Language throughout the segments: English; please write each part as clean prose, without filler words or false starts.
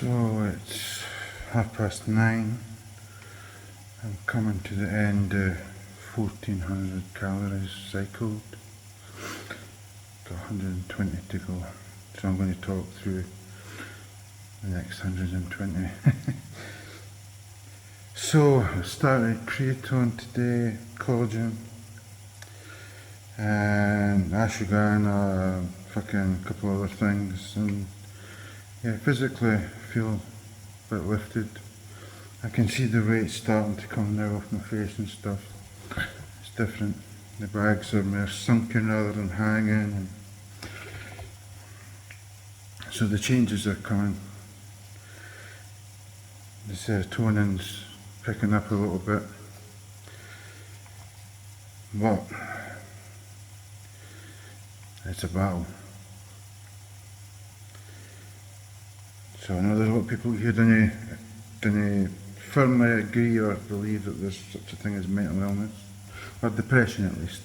So it's 9:30. I'm coming to the end of 1400 calories cycled. Got 120 to go. So I'm going to talk through the next 120. So I started creatine today, collagen, and ashwagandha, fucking couple other things, and yeah, physically feel a bit lifted. I can see the weight starting to come now off my face and stuff. It's different. The bags are more sunken rather than hanging, and so the changes are coming. The serotonin's picking up a little bit, but it's a battle. So I know there's a lot of people here don't firmly agree or believe that there's such a thing as mental illness, or depression at least,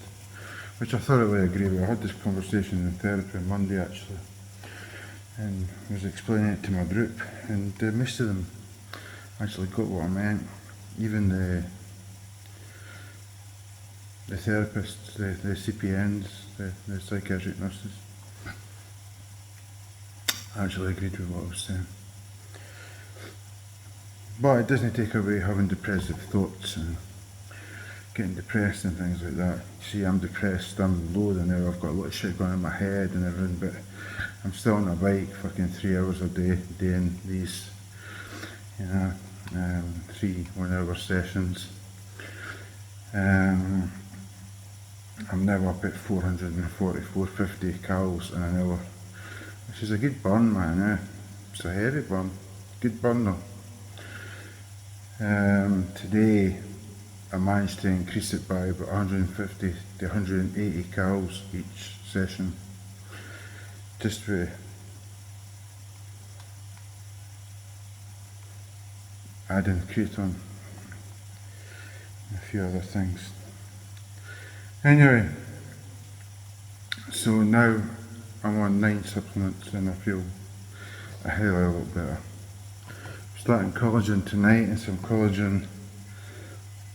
which I thoroughly agree with. I had this conversation in therapy on Monday actually, and I was explaining it to my group, and most of them actually got what I meant. Even the therapists, the CPNs, the psychiatric nurses, actually agreed with what I was saying. But it doesn't take away having depressive thoughts and getting depressed and things like that. See, I'm depressed, I'm low now, I've got a lot of shit going on in my head and everything, but I'm still on a bike fucking 3 hours a day doing these, 3 1-hour sessions. I'm now up at 440, 450 calories in an hour, which is a good burn, man. It's a heavy burn, good burn though. Today I managed to increase it by about 150 to 180 calories each session, just with adding creatine and a few other things. Anyway, so now I'm on 9 supplements and I feel a hell of a lot better. Starting collagen tonight and some collagen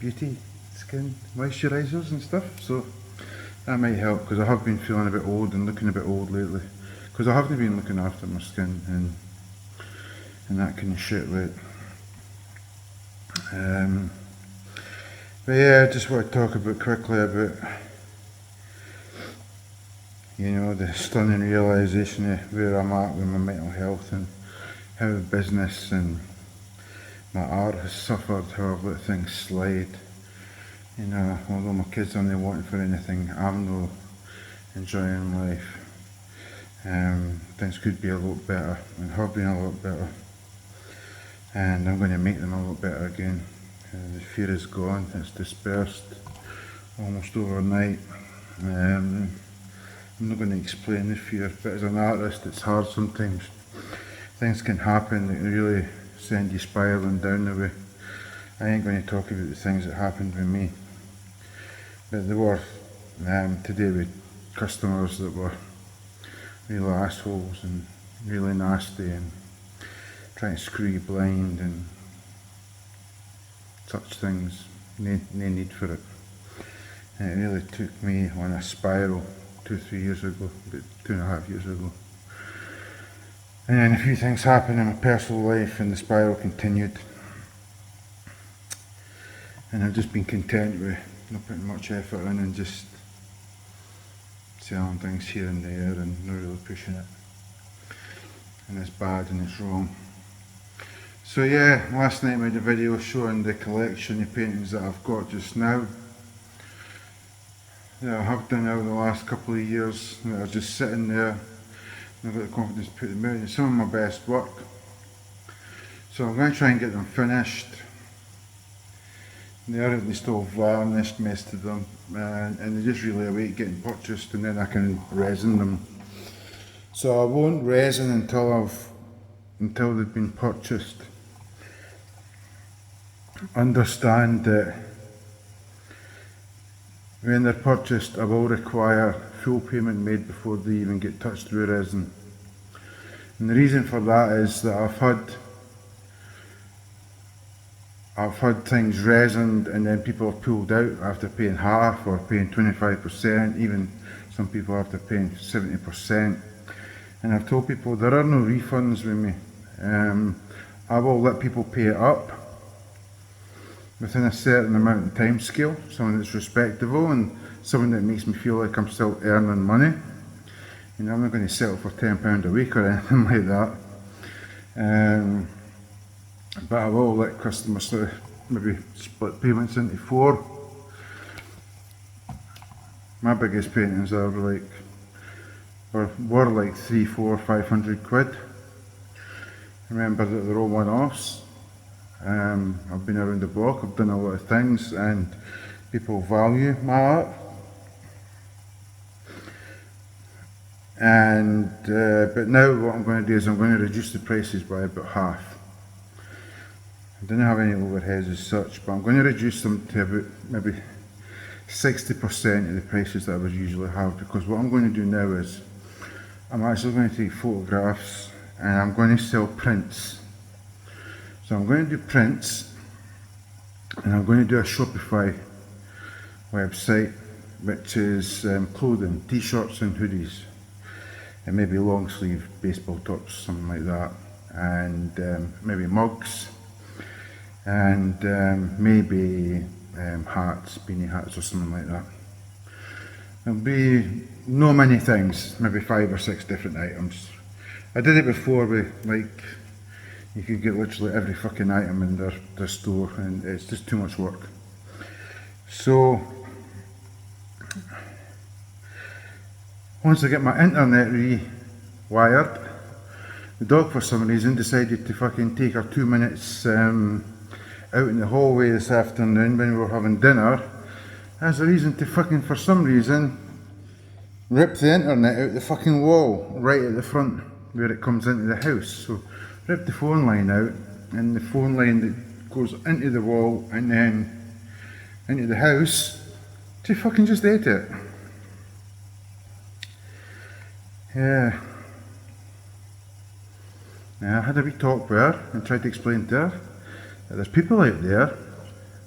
beauty skin moisturisers and stuff, so that might help, because I have been feeling a bit old and looking a bit old lately, because I haven't been looking after my skin and that kind of shit, like. But yeah, I just want to talk quickly about the stunning realisation of where I'm at with my mental health and how business and my art has suffered, how I've let things slide. Although my kids aren't wanting for anything, I'm not enjoying life. Things could be a lot better and have been a lot better, and I'm going to make them a lot better again. The fear is gone, it's dispersed almost overnight. I'm not going to explain the fear, but as an artist it's hard sometimes. Things can happen that really send you spiralling down the way. I ain't going to talk about the things that happened with me, but there were today with customers that were real assholes and really nasty and trying to screw you blind and such things. No need for it. And it really took me on a spiral 2-3 years ago, about 2.5 years ago. And then a few things happened in my personal life and the spiral continued. And I've just been content with not putting much effort in and just selling things here and there and not really pushing it. And it's bad and it's wrong. So yeah, last night I made a video showing the collection of paintings that I've got just now, that I have done over the last couple of years, that are just sitting there. I've got the confidence to put them out. It's some of my best work. So I'm going to try and get them finished. They are at least all varnished, most of them, and they just really await getting purchased, and then I can resin them. So I won't resin until they've been purchased. Understand that when they're purchased I will require full payment made before they even get touched through resin. And the reason for that is that I've had I've had things resined and then people have pulled out after paying half or paying 25%, even some people after paying 70%. And I've told people there are no refunds with me. I will let people pay it up within a certain amount of time scale, something that's respectable and something that makes me feel like I'm still earning money. You know, I'm not going to settle for £10 a week or anything like that. But I will let customers sort of maybe split payments into 4. My biggest paintings are like, were like 300, 400, 500 quid. Remember that they're all one-offs. I've been around the block, I've done a lot of things and people value my art. And but now what I'm going to do is I'm going to reduce the prices by about half. I don't have any overheads as such, but I'm going to reduce them to about maybe 60% of the prices that I would usually have, because what I'm going to do now is I'm actually going to take photographs and I'm going to sell prints. So I'm going to do prints and I'm going to do a Shopify website, which is clothing, t-shirts and hoodies, and maybe long sleeve baseball tops, something like that, and maybe mugs, and maybe hats, beanie hats or something like that. There'll be no many things, maybe 5 or 6 different items. I did it before with, like, you could get literally every fucking item in their store, and it's just too much work. So once I get my internet rewired, the dog for some reason decided to fucking take her 2 minutes out in the hallway this afternoon when we were having dinner as a reason to fucking, for some reason, rip the internet out the fucking wall right at the front where it comes into the house. So rip the phone line out, and the phone line that goes into the wall and then into the house to fucking just ate it. Yeah. I had a wee talk with her and tried to explain to her that there's people out there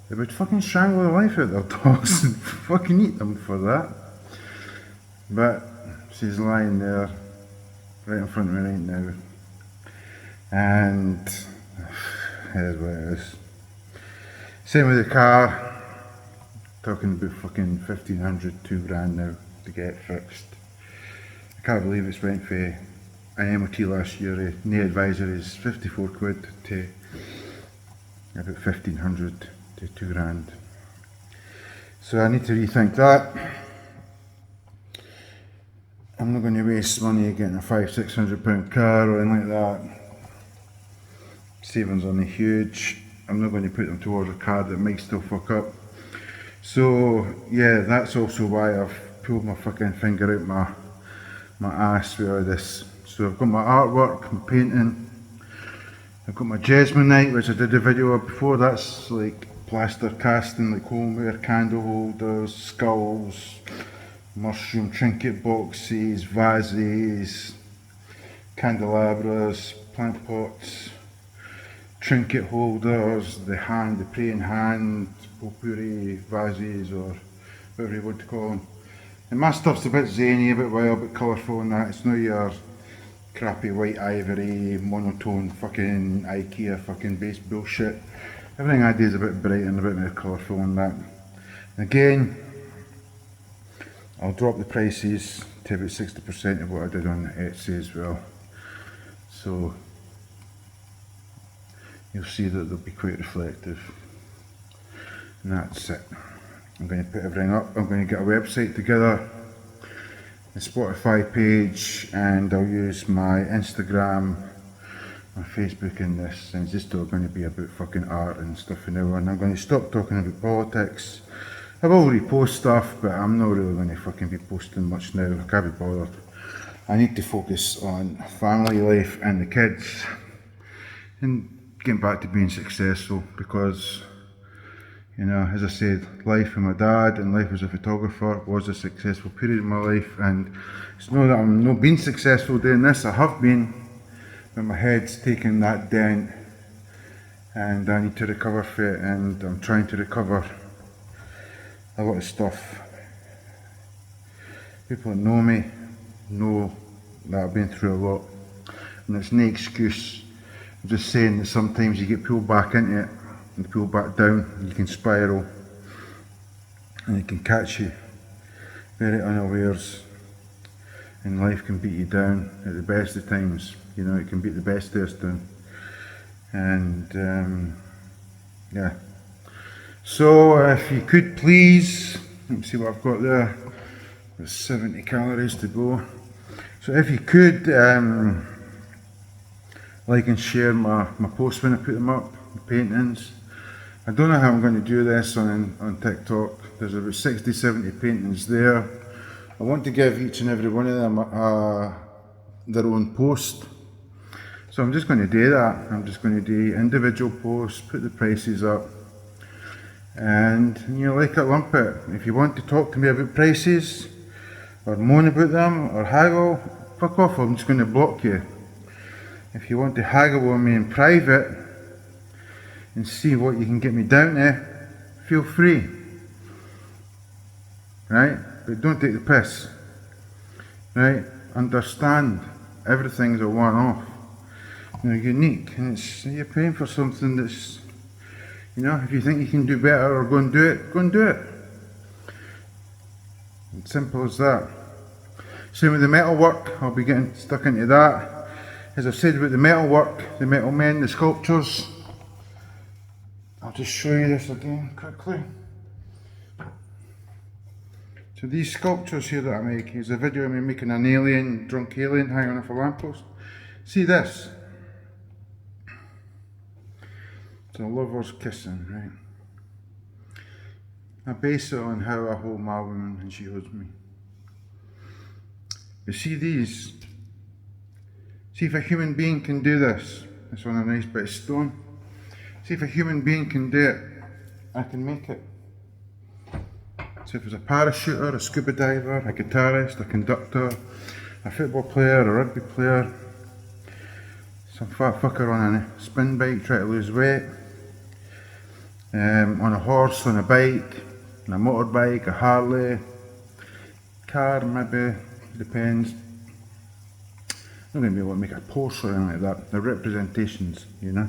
that would fucking strangle the life out of their dogs and fucking eat them for that. But she's lying there right in front of me right now, and here's what it is. Same with the car, talking about fucking 1,500, £2,000 now to get it fixed. I can't believe it's went for an MOT last year, no advisor is 54 quid to about 1,500 to £2,000. So I need to rethink that. I'm not going to waste money getting a £500-600 car or anything like that. Savings on the huge. I'm not going to put them towards a car that might still fuck up. So yeah, that's also why I've pulled my fucking finger out my ass with all this. So I've got my artwork, my painting, I've got my jesmonite, which I did a video of before. That's like plaster casting, like homeware, candle holders, skulls, mushroom trinket boxes, vases, candelabras, plant pots, trinket holders, the praying hand, potpourri vases, or whatever you want to call them. And my stuff's a bit zany, a bit wild, a bit colourful and that. It's not your crappy white ivory, monotone fucking IKEA fucking base bullshit. Everything I do is a bit bright and a bit more colourful and that. And again, I'll drop the prices to about 60% of what I did on Etsy as well. So you'll see that they'll be quite reflective. And that's it. I'm going to put everything up. I'm going to get a website together, a Spotify page, and I'll use my Instagram, my Facebook in this, and it's just all going to be about fucking art and stuff from now on. I'm going to stop talking about politics. I will repost stuff, but I'm not really going to fucking be posting much now. I can't be bothered. I need to focus on family life and the kids and getting back to being successful, because, you know, as I said, life with my dad and life as a photographer was a successful period of my life, and it's not that I'm not being successful doing this. I have been, but my head's taken that dent and I need to recover for it, and I'm trying to recover a lot of stuff. People that know me know that I've been through a lot, and it's no excuse. I'm just saying that sometimes you get pulled back into it and pulled back down, and you can spiral, and it can catch you very unawares, and life can beat you down at the best of times. You know, it can beat the best of us down. And yeah, so if you could please, let me see what I've got there. There's 70 calories to go. So if you could like and share my posts when I put them up, the paintings. I don't know how I'm going to do this on TikTok. There's about 60-70 paintings there. I want to give each and every one of them their own post. So I'm just going to do that. I'm just going to do individual posts, put the prices up, and you know, like it, lump it. If you want to talk to me about prices, or moan about them, or haggle, fuck off, I'm just going to block you. If you want to haggle with me in private, and see what you can get me down to, feel free. Right? But don't take the piss. Right? Understand, everything's a one-off. You know, unique, and you're paying for something that's, you know, if you think you can do better or go and do it, go and do it. It's simple as that. Same with the metalwork, I'll be getting stuck into that. As I've said about the metalwork, the metal men, the sculptures, I'll just show you this again quickly. So these sculptures here that I make, is a video of me making an alien, drunk alien hanging off a lamppost. See this? It's a lover's kissing, right? I base it on how I hold my woman and she holds me. You see these? See if a human being can do this. It's on a nice bit of stone. See if a human being can do it, I can make it. So if it's a parachuter, a scuba diver, a guitarist, a conductor, a football player, a rugby player, some fat fucker on a spin bike trying to lose weight, on a horse, on a bike, on a motorbike, a Harley, car maybe, depends. I'm not going to be able to make a Porsche or anything like that. They're representations, you know.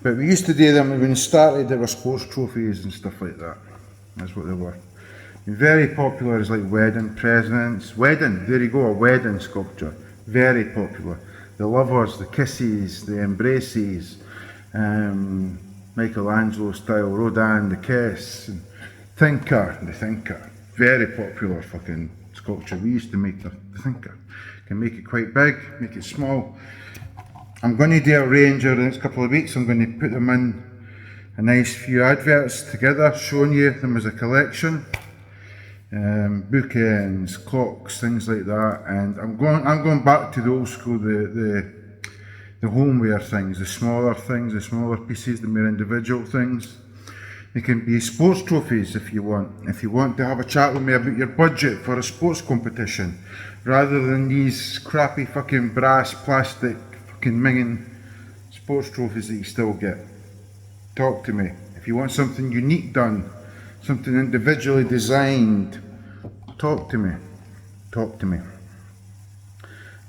But we used to do them when we started, there were sports trophies and stuff like that. That's what they were. Very popular as like wedding presents. Wedding, there you go, a wedding sculpture. Very popular. The lovers, the kisses, the embraces, Michelangelo style, Rodin, the kiss, and the thinker. Very popular fucking sculpture. We used to make the thinker. Can make it quite big, make it small. I'm going to do a range over the next couple of weeks. I'm going to put them in a nice few adverts together, showing you them as a collection. Bookends, clocks, things like that. And I'm going back to the old school, the homeware things, the smaller pieces, the more individual things. They can be sports trophies if you want. If you want to have a chat with me about your budget for a sports competition, rather than these crappy fucking brass, plastic, fucking minging sports trophies that you still get. Talk to me. If you want something unique done, something individually designed, talk to me. Talk to me.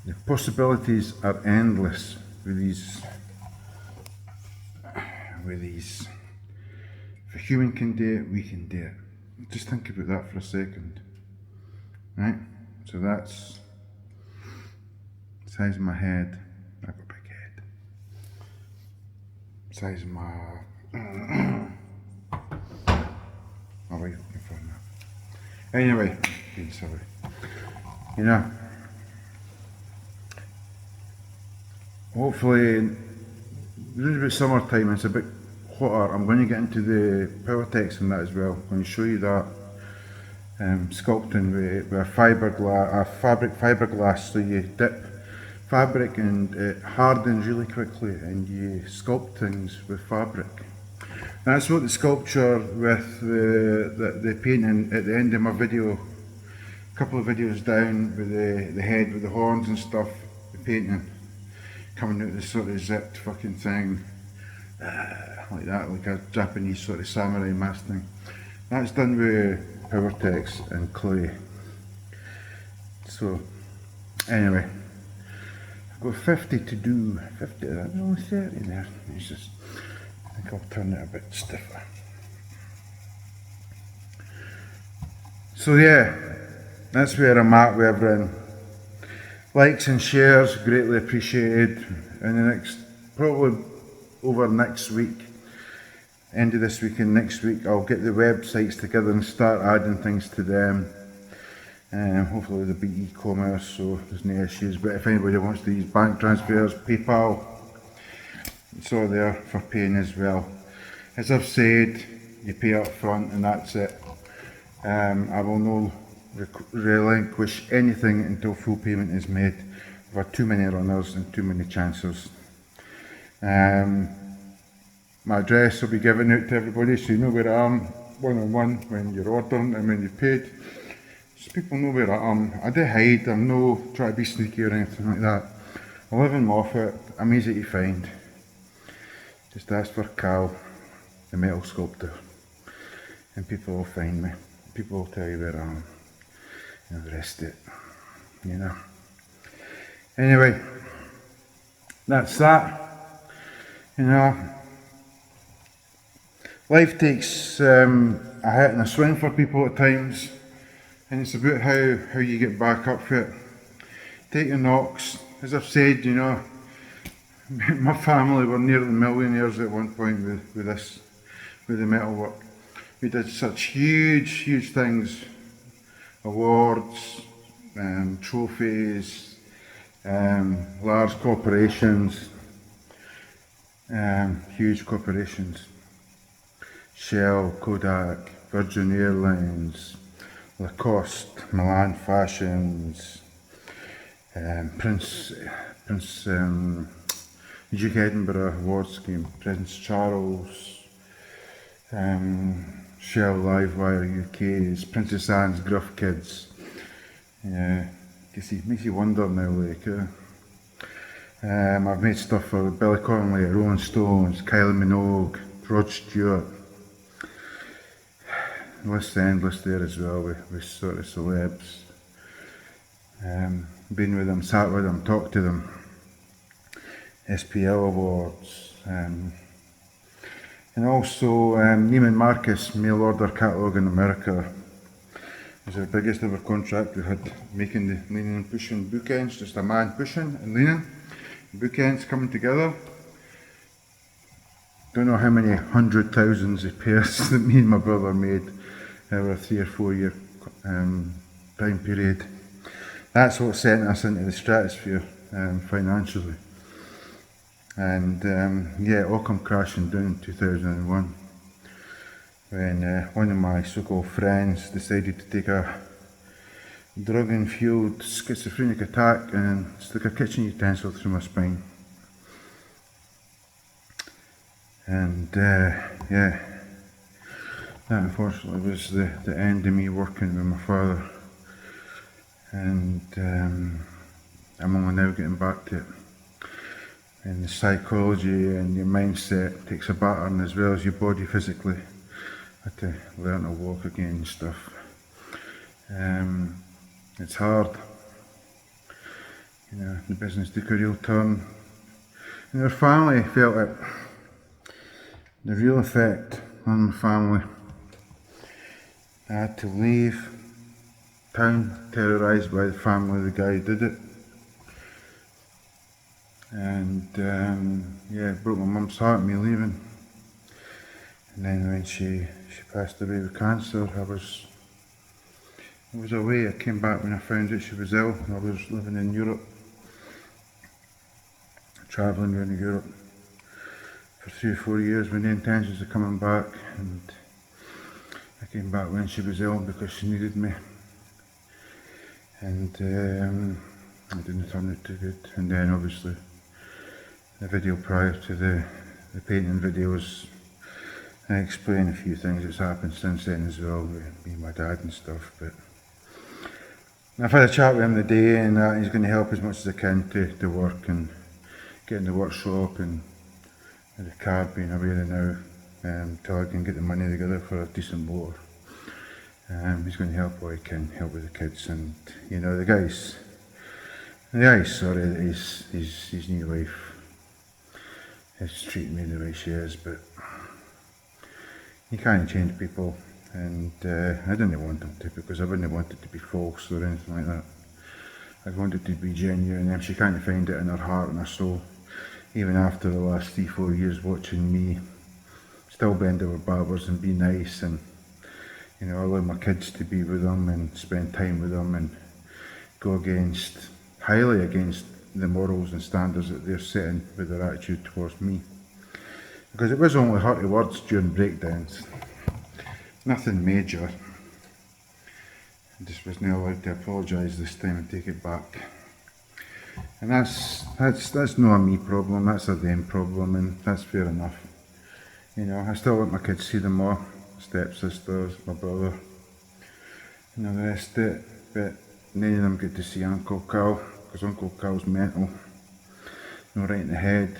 The possibilities are endless with these. If a human can do it, we can do it. Just think about that for a second. Right? So that's the size of my head. I've got a big head. Size of my oh wait, looking for that. Anyway, being silly. You know. Hopefully it's about summertime, it's a bit hotter. I'm going to get into the Thqnks and that as well. I'm going to show you that. Sculpting with a fabric fiberglass, so you dip fabric and it hardens really quickly and you sculpt things with fabric. That's what the sculpture with the painting at the end of my video, a couple of videos down with the head with the horns and stuff, the painting coming out this sort of zipped fucking thing. like that, like a Japanese sort of samurai mask thing. That's done with Thqnks and clay. So anyway, I've got 50 to do. 50, that's only 30 there. It's just, I think I'll turn it a bit stiffer. So yeah, that's where I'm at with everything. Likes and shares, greatly appreciated. In the next, probably over next week, end of this week and next week, I'll get the websites together and start adding things to them. Hopefully there'll be e-commerce, so there's no issues. But if anybody wants to use bank transfers, PayPal, it's all there for paying as well. As I've said, you pay up front and that's it. I will not relinquish anything until full payment is made. I've had too many runners and too many chancers. My address will be given out to everybody, so you know where I am, one-on-one, when you're ordering and when you've paid. So people know where I am. I do hide, I'm no trying to be sneaky or anything like that. I live in Moffat, I'm easy to find. Just ask for Cal, the metal sculptor, and people will find me. People will tell you where I am, and the rest of it, you know. Anyway, that's that. You know, life takes a hit and a swing for people at times, and it's about how you get back up for it. Take your knocks. As I've said, you know, my family were nearly millionaires at one point with the metalwork. We did such huge things, awards, trophies, large corporations, huge corporations, Shell, Kodak, Virgin Airlines, Lacoste, Milan Fashions, Duke Edinburgh Award Scheme, Prince Charles, Shell Livewire UK's, Princess Anne's Gruff Kids. Makes you wonder now, like. I've made stuff for Billy Connolly, Rolling Stones, Kylie Minogue, Rod Stewart. The list's endless there as well with sort of celebs. Been with them, sat with them, talked to them. SPL Awards. And also Neiman Marcus mail order catalogue in America. It was our biggest ever contract we had, making the leaning and pushing bookends, just a man pushing and leaning. Bookends coming together. Don't know how many hundred thousands of pairs that me and my brother made over a 3 or 4 year time period. That's what sent us into the stratosphere financially. And yeah, it all come crashing down in 2001 when one of my so-called friends decided to take a drug-fueled schizophrenic attack and stuck a kitchen utensil through my spine. And yeah, that unfortunately was the end of me working with my father. And I'm only now getting back to it. And the psychology and your mindset takes a battering as well as your body physically. I had to learn to walk again and stuff. It's hard. You know, the business took a real turn. And our family felt it. The real effect on my family. I had to leave town terrorised by the family of the guy who did it. And yeah, it broke my mum's heart, me leaving. And then when she passed away with cancer, I was away. I came back when I found out she was ill. I was living in Europe, travelling around Europe for 3 or 4 years with no intentions of coming back. And I came back when she was ill because she needed me. And it didn't turn out too good. And then obviously the video prior to the painting videos, I explain a few things that's happened since then as well with me and my dad and stuff. But I've had a chat with him today, and he's going to help as much as I can to work and get in the workshop and with the car being away now, till I can get the money together for a decent motor. He's going to help what he can, help with the kids, and you know, the guy's sorry that his new wife is treating me the way she is, but you can't change people, and I didn't want him to, because I wouldn't want it to be false or anything like that. I want it to be genuine, and if she can't find it in her heart and her soul, even after the last 3-4 years watching me still bend over backwards and be nice, and you know, allow my kids to be with them and spend time with them, and go highly against the morals and standards that they're setting with their attitude towards me. Because it was only hurty words during breakdowns, nothing major. I just wasn't allowed to apologise this time and take it back. And that's not a me problem, that's a them problem, and that's fair enough. You know, I still let my kids see them more, stepsisters, my brother, and all the rest of it, but none of them get to see Uncle Carl, because Uncle Carl's mental, not right in the head.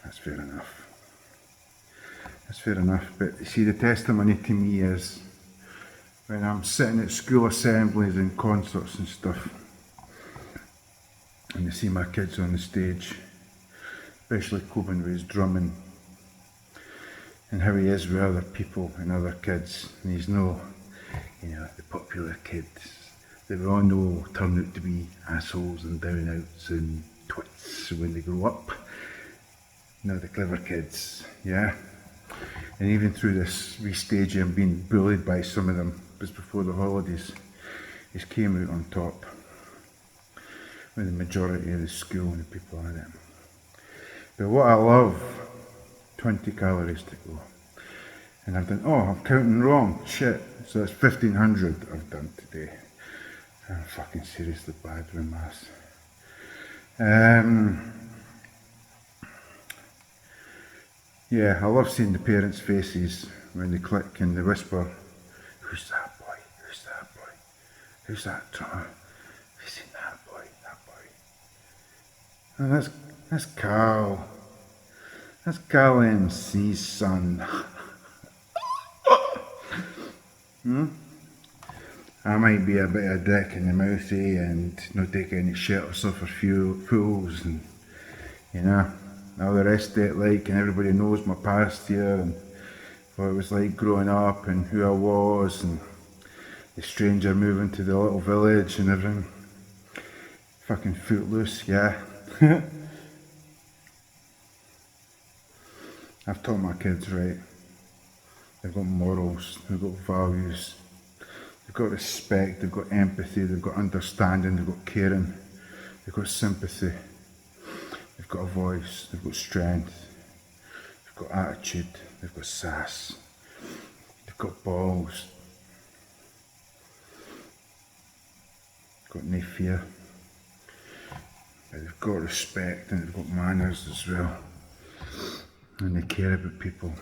That's fair enough. That's fair enough, but you see, the testimony to me is when I'm sitting at school assemblies and concerts and stuff, and you see my kids on the stage, especially Coben with his drumming, and how he is with other people and other kids, and he's no, you know, the popular kids that we all know turn out to be assholes and down-outs and twits when they grow up. You know, the clever kids, yeah. And even through this wee stage of him being bullied by some of them just before the holidays, he's came out on top with the majority of the school and the people in it. But what I love, 20 calories to go. And I've done, oh, I'm counting wrong, shit. So it's 1500 I've done today. I'm fucking seriously bad with maths. Yeah, I love seeing the parents' faces when they click and they whisper, who's that boy, who's that boy, who's that drummer, have you seen that boy, that boy? And that's Carl. That's Carl MC's son. I might be a bit of a dick in the mouthy and not take any shit or suffer fools, and you know, all the rest of it, like, and everybody knows my past here and what it was like growing up and who I was, and the stranger moving to the little village and everything. Fucking footloose, yeah. I've taught my kids right. They've got morals, they've got values, they've got respect, they've got empathy, they've got understanding, they've got caring, they've got sympathy, they've got a voice, they've got strength, they've got attitude, they've got sass, they've got balls, they've got no fear, but they've got respect and they've got manners as well, and they care about people.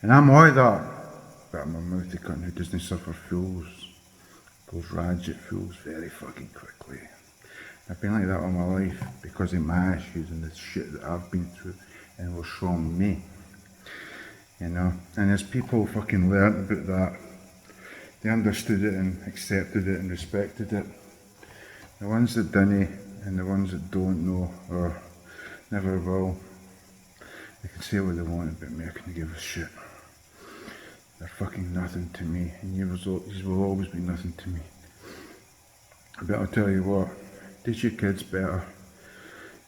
And I'm all that, but I'm a mouthy cunt who doesn't suffer fools, goes rags at fools very fucking quickly. I've been like that all my life because of my issues and the shit that I've been through and what's wrong with me. You know, and as people fucking learnt about that, they understood it and accepted it and respected it. The ones that didn't and the ones that don't know or never will, they can say what they want about me, I couldn't give a shit. They're fucking nothing to me, and you will always be nothing to me. But I'll tell you what, teach your kids better.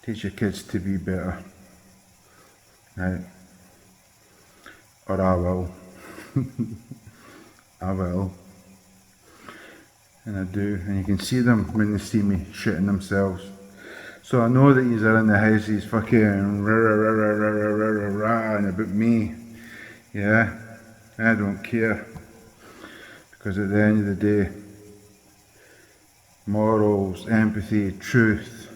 Teach your kids to be better. Right? Or I will. I will. And I do, and you can see them when they see me shitting themselves. So I know that he's in the house, he's fucking rah about me. Yeah, I don't care. Because at the end of the day, morals, empathy, truth,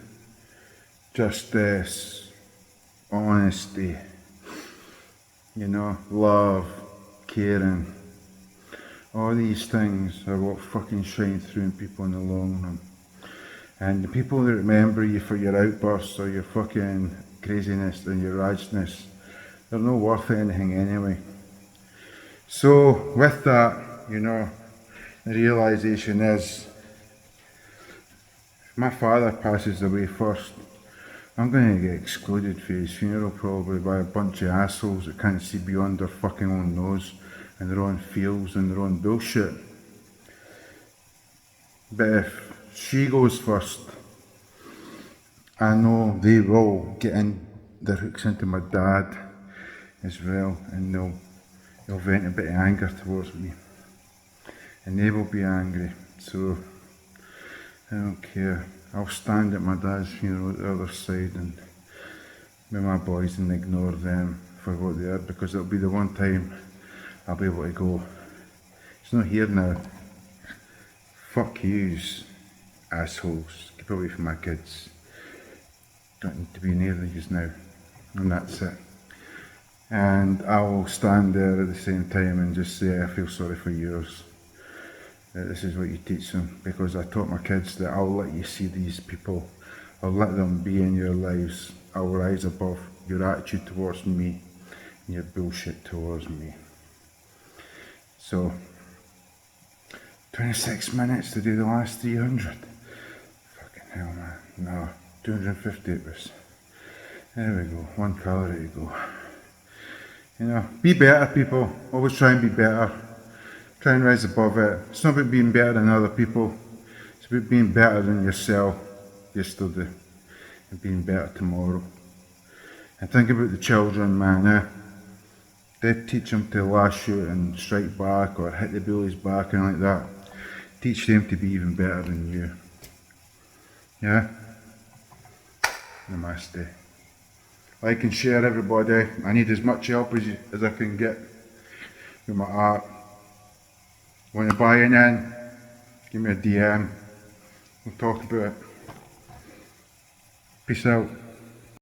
justice, honesty, you know, love, caring, all these things are what fucking shine through in people in the long run. And the people that remember you for your outbursts or your fucking craziness and your rageness, they're not worth anything anyway. So with that, you know, the realisation is, if my father passes away first, I'm going to get excluded for his funeral probably by a bunch of assholes that can't see beyond their fucking own nose and their own feels and their own bullshit. But if she goes first, I know they will get in their hooks into my dad as well, and they'll vent a bit of anger towards me. And they will be angry, so I don't care. I'll stand at my dad's funeral at the other side and with my boys and ignore them for what they are, because it'll be the one time I'll be able to go, he's not here now. Fuck yous, assholes. Keep away from my kids. Don't need to be near these now. And that's it. And I will stand there at the same time and just say, I feel sorry for yours. This is what you teach them, because I taught my kids that I'll let you see these people. I'll let them be in your lives. I'll rise above your attitude towards me and your bullshit towards me. So, 26 minutes to do the last 300. Fucking hell, man. No, 250 it was. There we go, 1 calorie to go. You know, be better, people. Always try and be better. Try and rise above it. It's not about being better than other people. It's about being better than yourself yesterday and being better tomorrow. And think about the children, man. They teach them to lash out and strike back or hit the bullies back and like that. Teach them to be even better than you. Yeah? Namaste. Like and share, everybody. I need as much help as I can get with my art. Want to buy in? Give me a DM. We'll talk about it. Peace out.